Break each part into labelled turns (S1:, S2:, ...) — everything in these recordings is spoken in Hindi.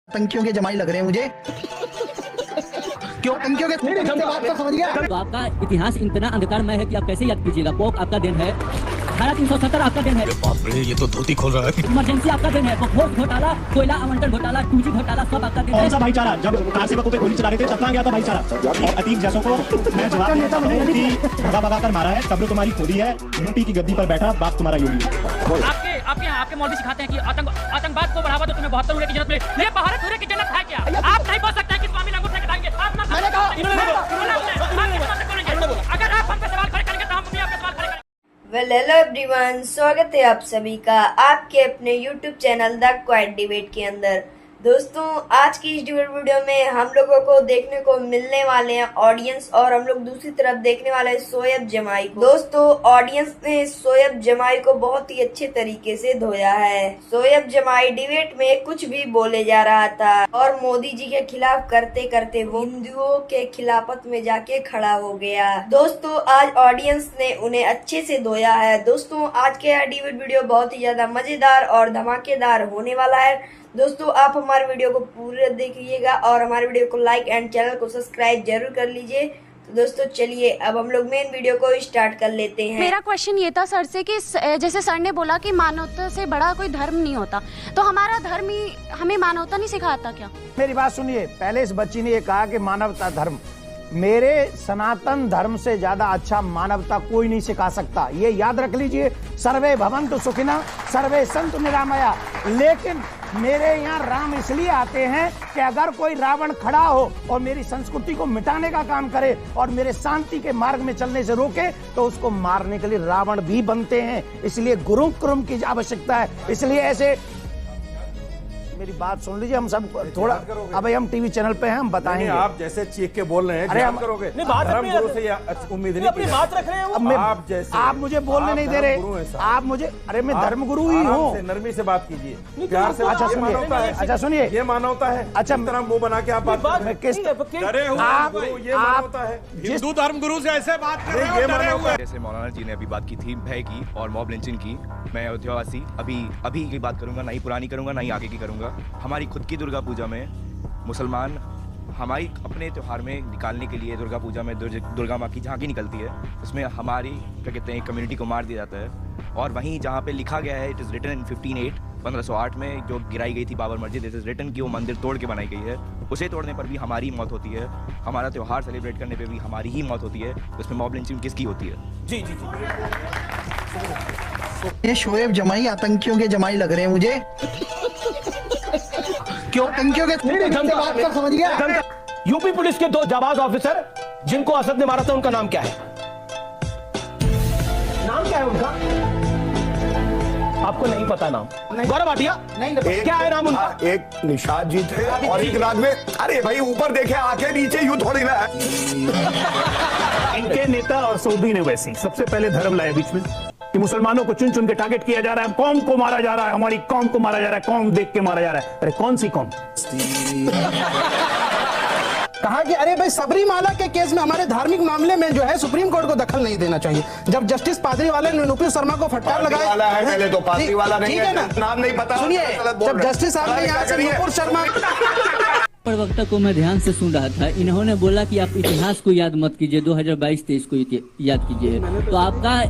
S1: टंकियों के जमाई लग रहे हैं मुझे। क्यों टंकियों के बात तो समझ गया।
S2: तो आपका इतिहास इतना अंधकारमय है कि आप कैसे याद कीजिएगा। पोक आपका दिन है, धारा 370 आपका दिन है।
S3: बाप रे, ये तो धोती खोल रहा है।
S2: इमरजेंसी आपका दिन है, बकवास घोटाला, कोयला आवंटन घोटाला, 2G घोटाला, सब आपका दिन है।
S4: कौन सा भाईचारा? जब कार सेवकों पे गोली चला रहे थे तब कहाँ गया था भाईचारा? और अतीक जैसों को मैं जवाब देता हूँ कि भगा भगा कर मारा है, कब्र तुम्हारी खोदी है, यूपी की गद्दी पर बैठा बाप तुम्हारा योगी।
S5: आपके मौलवी सिखाते हैं कि आतंकवाद को बढ़ावा दो, तुम्हें 72 उड़े की जरूरत मिले। ये भारत उड़े की जन्नत है क्या? आप नहीं बोल सकते कि स्वामी अंगूठे कटाएंगे। अगर आप हम पे सवाल खड़े करेंगे तो हम भी आपके सवाल खड़े करेंगे।
S6: वेल हेलो एवरीवन, स्वागत है आप सभी का आपके अपने YouTube channel the quite debate के अंदर। दोस्तों, आज की इस डिबेट वीडियो में हम लोगों को देखने को मिलने वाले हैं ऑडियंस, और हम लोग दूसरी तरफ देखने वाले हैं शोएब जमाई को। दोस्तों, ऑडियंस ने शोएब जमाई को बहुत ही अच्छे तरीके से धोया है। शोएब जमाई डिबेट में कुछ भी बोले जा रहा था और मोदी जी के खिलाफ करते करते वो हिंदुओं के खिलाफत में जाके खड़ा हो गया। दोस्तों, आज ऑडियंस ने उन्हें अच्छे से धोया है। दोस्तों, आज के डिबेट वीडियो बहुत ही ज्यादा मजेदार और धमाकेदार होने वाला है। दोस्तों, आप हमारे वीडियो को पूरे देखिएगा और हमारे वीडियो को लाइक एंड चैनल को सब्सक्राइब जरूर कर लीजिए। तो दोस्तों, चलिए अब हम लोग मेन वीडियो को स्टार्ट कर लेते हैं।
S7: मेरा क्वेश्चन ये था सर से कि जैसे सर ने बोला कि मानवता से बड़ा कोई धर्म नहीं होता, तो हमारा धर्म ही हमें मानवता नहीं सिखाता क्या?
S8: मेरी बात सुनिए, पहले इस बच्ची ने ये कहा कि मानवता धर्म, मेरे सनातन धर्म से ज्यादा अच्छा मानवता कोई नहीं सिखा सकता। ये याद रख लीजिए। सर्वे भवन्तु सुखिनः, सर्वे सन्तु निरामया। लेकिन मेरे यहाँ राम इसलिए आते हैं कि अगर कोई रावण खड़ा हो और मेरी संस्कृति को मिटाने का काम करे और मेरे शांति के मार्ग में चलने से रोके, तो उसको मारने के लिए रावण भी बनते हैं। इसलिए गुरु क्रम की आवश्यकता है। इसलिए ऐसे मेरी बात सुन लीजिए, हम सब थोड़ा अब हम टीवी चैनल पे हैं, हम बताएंगे।
S9: आप जैसे चीख के बोल रहे हैं,
S8: अरे हम
S9: करोगे
S8: नहीं, बात
S9: धर्म गुरु से उम्मीद नहीं
S8: अपनी बात रख रहे हैं। अब आप जैसे आप मुझे बोलने नहीं दे रहे। आप मुझे, अरे मैं धर्म गुरु ही हूँ।
S9: नरमी से बात कीजिए, प्यार से।
S8: अच्छा सुनिए, अच्छा सुनिए,
S9: ये मानवता है। अच्छा, तरह मुंह बना के आप बात कर रहे हैं।
S8: किस
S9: डरे हुए ये मानवता है?
S3: हिंदू धर्म गुरु से ऐसे बात कर रहे हो, डरे हुए।
S10: जैसे मौलाना जी ने अभी बात की थी भय की और मॉब लिंचिंग की, मैं अयोध्यावासी अभी की बात करूंगा, ना ही पुरानी करूंगा ना ही आगे की करूंगा। हमारी खुद की दुर्गा पूजा में मुसलमान हमारी अपने त्योहार में निकालने के लिए दुर्गा पूजा में दुर्गा माँ की झांकी निकलती है, उसमें हमारी क्या कहते हैं कम्युनिटी को मार दिया जाता है। और वहीं जहाँ पे लिखा गया है, इट इज़ रिटन इन 1508 में जो गिराई गई थी बाबर मस्जिद, इट इज़ रिटन की वो मंदिर तोड़ के बनाई गई है, उसे तोड़ने पर भी हमारी मौत होती है। हमारा त्यौहार सेलिब्रेट करने पर भी हमारी ही मौत होती है। उसमें मॉब लिंचिंग किसकी होती है?
S9: जी जी जी।
S1: ये शोएब जमाई आतंकियों के जमाई लग रहे हैं मुझे। क्यों टंकियों के बात तो समझ गया।
S4: यूपी पुलिस के 2 जाबाज ऑफिसर जिनको असद ने मारा था, उनका नाम क्या है? नाम क्या है उनका? आपको नहीं पता नाम? गौरव भाटिया नहीं, क्या है नाम उनका?
S11: एक निषाद जी थे और एक राघवे। अरे भाई, ऊपर देखे, आंखें नीचे, यूं थोड़ी ना है।
S4: इनके नेता और सऊदी ने वैसी सबसे पहले धर्म लाया बीच में कि मुसलमानों को चुन चुन के टारगेट किया जा रहा है, कौम को मारा जा रहा है, हमारी कौम को मारा जा रहा है, कौम देख के मारा जा रहा है। अरे कौन सी कौम?
S8: कहा कि अरे भाई, सबरीमाला के केस में हमारे धार्मिक मामले में जो है सुप्रीम कोर्ट को दखल नहीं देना चाहिए। जब जस्टिस पादरी वाले ने नुपुर शर्मा को फटकार लगाया
S11: है, पहले तो पादरी वाला नहीं है ना, नाम नहीं पता।
S8: सुनिए, जब जस्टिस साहब ने यहाँ से नुपुर शर्मा
S2: प्रवक्ता को मैं ध्यान से सुन रहा था, इन्होंने बोला कि आप इतिहास को याद मत कीजिए, 2022-23 को याद कीजिए। तो आपका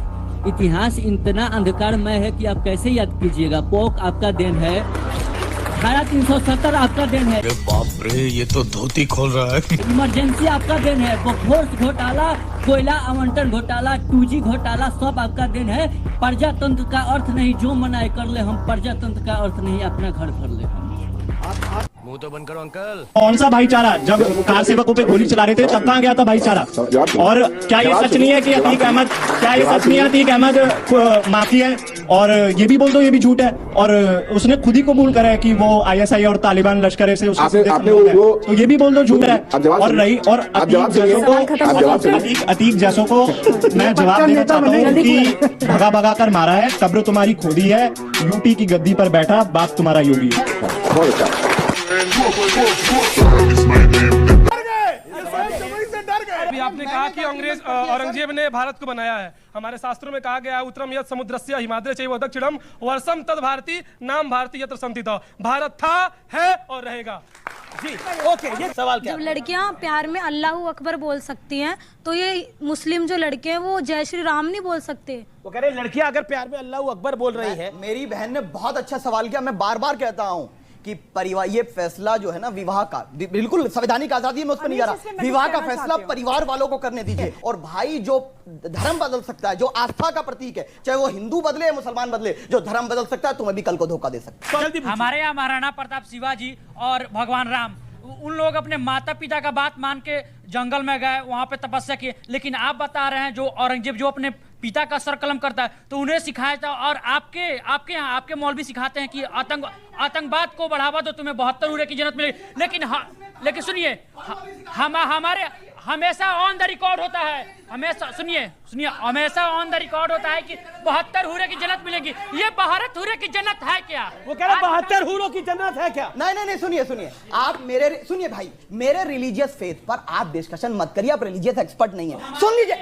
S2: इतिहास इतना अंधकारमय है कि आप कैसे याद कीजिएगा। पोक आपका दिन है, धारा 370 आपका दिन है।
S3: बाप रे, ये तो धोती खोल रहा है।
S5: इमरजेंसी आपका दिन है, बकवास घोटाला, कोयला आवंटन घोटाला, 2G घोटाला, सब आपका दिन है। प्रजातंत्र का अर्थ नहीं जो मनाए कर ले, हम प्रजातंत्र का अर्थ नहीं अपना घर भर ले।
S10: मुंह तो बंद करो अंकल।
S4: कौन सा भाईचारा? जब कार सेवकों पे गोली चला रहे थे तब कहाँ गया था भाईचारा? और क्या ये सच नहीं है कि अतीक अहमद माफी है? और ये भी बोल दो ये भी झूठ है। और उसने खुद ही कबूल करा है कि वो ISI और तालिबान लश्कर से तो ये भी बोल दो झूठ है। और रही और अतीक जैसों को मैं जवाब देना चाहता हूँ कि भगा भगा कर मारा है, कब्र तुम्हारी खोदी है, यूपी की गद्दी पर बैठा बाप तुम्हारा योगी है।
S12: अभी आपने कहा कि अंग्रेज औरंगजेब ने भारत को बनाया है। हमारे शास्त्रों में कहा गया है उत्तरम यत् समुद्रस्य हिमाद्री चैव दक्षिणम वर्षम तद भारती नाम भारती यत्र संस्थितः। भारत था, है और रहेगा।
S13: जी ओके, ये सवाल क्या?
S14: जब लड़कियां प्यार में अल्लाह अकबर बोल सकती हैं तो ये मुस्लिम जो लड़के हैं वो जय श्री राम नहीं बोल सकते?
S13: वो कह रहे लड़कियां अगर प्यार में अल्लाह अकबर बोल रही है।
S15: मेरी बहन ने बहुत अच्छा सवाल किया। मैं बार बार कहता हूं कि परिवार, ये फैसला जो है ना विवाह का, बिल्कुल संवैधानिक आजादी है, मैं उस पर नहीं जा रहा। विवाह का फैसला परिवार वालों को करने दीजिए। और भाई जो धर्म बदल सकता है, जो आस्था का प्रतीक है, चाहे वो हिंदू बदले या मुसलमान बदले, जो धर्म बदल सकता है तुम्हें भी कल को धोखा दे सकता है।
S16: हमारे यहाँ महाराणा प्रताप शिवाजी और भगवान राम, उन लोग अपने माता पिता का बात मान के जंगल में गए, वहां पे तपस्या किए। लेकिन आप बता रहे हैं जो औरंगजेब जो अपने पिता का सर कलम करता है तो उन्हें सिखाया था, और आपके यहाँ आपके मौलवी सिखाते हैं कि आतंकवाद को बढ़ावा दो, तुम्हें 72 उरे की जन्नत मिलेगी। लेकिन सुनिए, हमारे हमेशा ऑन द रिकॉर्ड होता है, हमेशा सुनिए हमेशा ऑन द रिकॉर्ड होता है कि 72 हुरे की जन्नत मिलेगी। ये 72 हुरे की जन्नत है क्या?
S13: वो कह रहे 72 हुरों की जन्नत है क्या?
S15: नहीं, सुनिए आप सुनिए भाई, मेरे रिलीजियस फेथ पर आप डिस्कशन मत करिए। आप रिलीजियस एक्सपर्ट नहीं है। सुन लीजिए।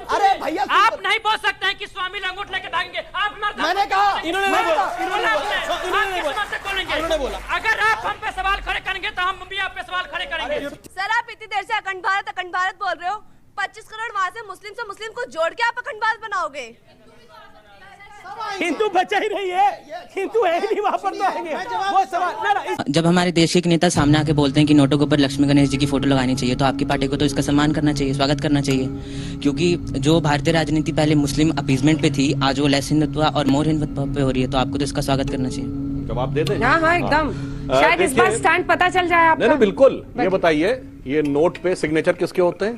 S15: अरे भैया
S16: आप नहीं बोल सकते हैं कि स्वामी लंगोट लेके भागेंगे। आप
S15: मैंने कहा,
S13: इन्होंने बोला।
S16: अगर आप हम पे सवाल खड़े करेंगे तो हम भी आप पे सवाल खड़े करेंगे।
S17: सर आप इतनी देर से अखंड भारत बोल रहे हो। 25 करोड़ वहाँ से मुस्लिम को जोड़ के आप अखंड भारत बनाओगे?
S13: हिंदू बचा ही नहीं है, हिंदू है ही नहीं वहाँ पर, तो आएंगे वो सवाल।
S18: जब हमारे देश के नेता सामने आके बोलते हैं कि नोटों के ऊपर लक्ष्मी गणेश जी की फोटो लगानी चाहिए, तो आपकी पार्टी को तो इसका सम्मान करना चाहिए, स्वागत करना चाहिए। क्योंकि जो भारतीय राजनीति पहले मुस्लिम अपीजमेंट पे थी, आज वो लेस हिंदुत्व और मोर हिंदुत्व पे हो रही है, तो आपको तो इसका स्वागत करना चाहिए।
S19: जवाब दे दें?
S17: हाँ एकदम, शायद इस बार स्टैंड पता चल जाए आपका।
S19: नहीं बिल्कुल। ये बताइए, ये नोट पे सिग्नेचर किसके होते हैं?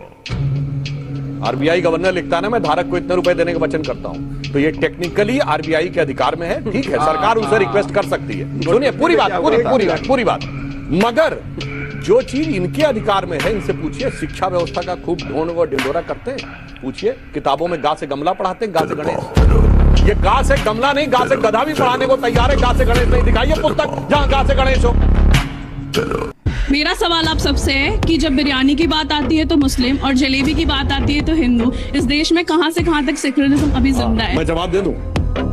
S19: आरबीआई गवर्नर लिखता है ना, मैं धारक को इतने रुपए देने का वचन करता हूं, तो ये टेक्निकली आरबीआई के अधिकार में है। ठीक है, सरकार उनसे रिक्वेस्ट कर सकती है। सुनिए पूरी बात। मगर जो चीज इनके अधिकार में है, इनसे पूछिए। शिक्षा व्यवस्था का खूब ढोंग व ढिंढोरा करते हैं, पूछिए। किताबों में गा से गमला पढ़ाते हैं, गा से गणेश। ये गा से गमला नहीं, गा से गधा भी पढ़ाने को तैयार है। गा से गणेश नहीं दिखाइए पुस्तक जहां गा से गणेश हो।
S20: मेरा सवाल आप सबसे है कि जब बिरयानी की बात आती है तो मुस्लिम और जलेबी की बात आती है तो हिंदू, इस देश में कहां से कहां तक सेक्युलरिज्म अभी जिंदा है?
S19: मैं जवाब दे दूं,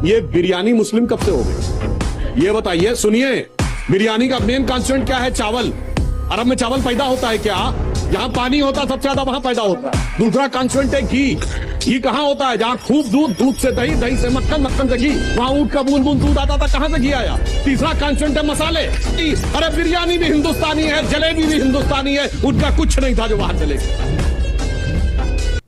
S19: ये बिरयानी मुस्लिम कब से हो गई? ये बताइए। सुनिए, बिरयानी का मेन कॉन्स्टिट्यूएंट क्या है? चावल। अरब में चावल पैदा होता है क्या? जहां पानी होता है सबसे ज्यादा वहां पैदा होता है। दूसरा कॉन्स्टिट्यूएंट है घी। घी कहां होता है? जहां खूब दूध, दूध से दही, दही से मक्खन, मक्खन से घी, वहां ऊंट का बूंद बूंद दूध आता था, कहां से घी आया? तीसरा कॉन्स्टिट्यूएंट है मसाले। अरे बिरयानी भी हिंदुस्तानी है, जलेबी भी हिंदुस्तानी है, उनका कुछ नहीं था जो बाहर चले गए।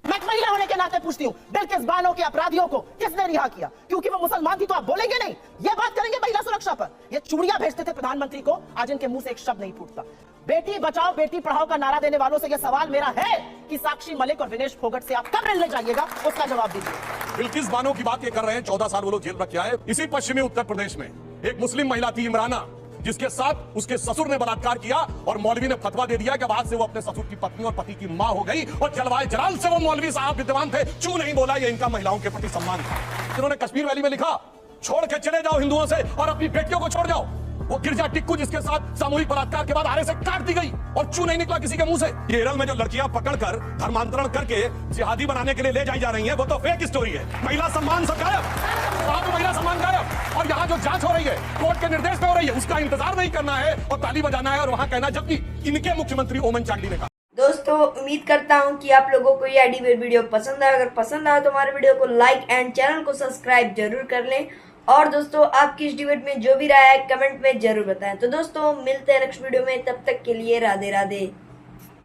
S21: मैं महिला होने के नाते पूछती हूँ, बिल्किस बानो के अपराधियों को किसने रिहा किया? क्योंकि वो मुसलमान थी तो आप बोलेंगे नहीं? ये बात करेंगे महिला सुरक्षा पर? ये चूड़ियां भेजते थे प्रधानमंत्री को, आज इनके मुंह से एक शब्द नहीं फूटता। बेटी बचाओ बेटी पढ़ाओ का नारा देने वालों से यह सवाल मेरा है कि साक्षी मलिक और विनेश फोगट से आप कब मिलने जाइएगा, उसका जवाब दीजिए।
S19: बिल्किस बानो की बात ये कर रहे हैं, 14 साल वो लोग जेल रखे आए। इसी पश्चिमी उत्तर प्रदेश में एक मुस्लिम महिला थी इमराना, जिसके साथ उसके ससुर ने बलात्कार किया और मौलवी ने फतवा दे दिया कि बाद से वो अपने ससुर की पत्नी और पति की मां हो गई। और जलवाए जलाल से वो मौलवी साहब विद्वान थे, चू नहीं बोला। ये इनका महिलाओं के प्रति सम्मान था। इन्होंने कश्मीर वैली में लिखा, छोड़ के चले जाओ हिंदुओं से और अपनी बेटियों को छोड़ जाओ। वो गिरजा टिक्कू जिसके साथ सामूहिक बलात्कार के बाद आरे से काट दी गई और चू नहीं निकला किसी के मुंह से। केरल में जो लड़कियां पकड़कर धर्मांतरण करके जिहादी बनाने के लिए ले जाई जा रही हैं, वो तो फेक स्टोरी है। महिला सम्मान सब गायब, वहां तो महिला सम्मान गायब। और यहाँ जो जांच हो रही है कोर्ट के निर्देश पे हो रही है, उसका इंतजार नहीं करना है और ताली बजाना है और वहां कहना, जबकि इनके मुख्यमंत्री ओमन चांडी ने कहा।
S6: दोस्तों उम्मीद करता हूं कि आप लोगों को ये डिबेट वीडियो पसंद आया। अगर पसंद आया तो हमारे वीडियो को लाइक एंड चैनल को सब्सक्राइब जरूर कर लें। और दोस्तों आपकी इस डिबेट में जो भी राय है कमेंट में जरूर बताएं। तो दोस्तों मिलते हैं नेक्स्ट वीडियो में, तब तक के लिए राधे राधे।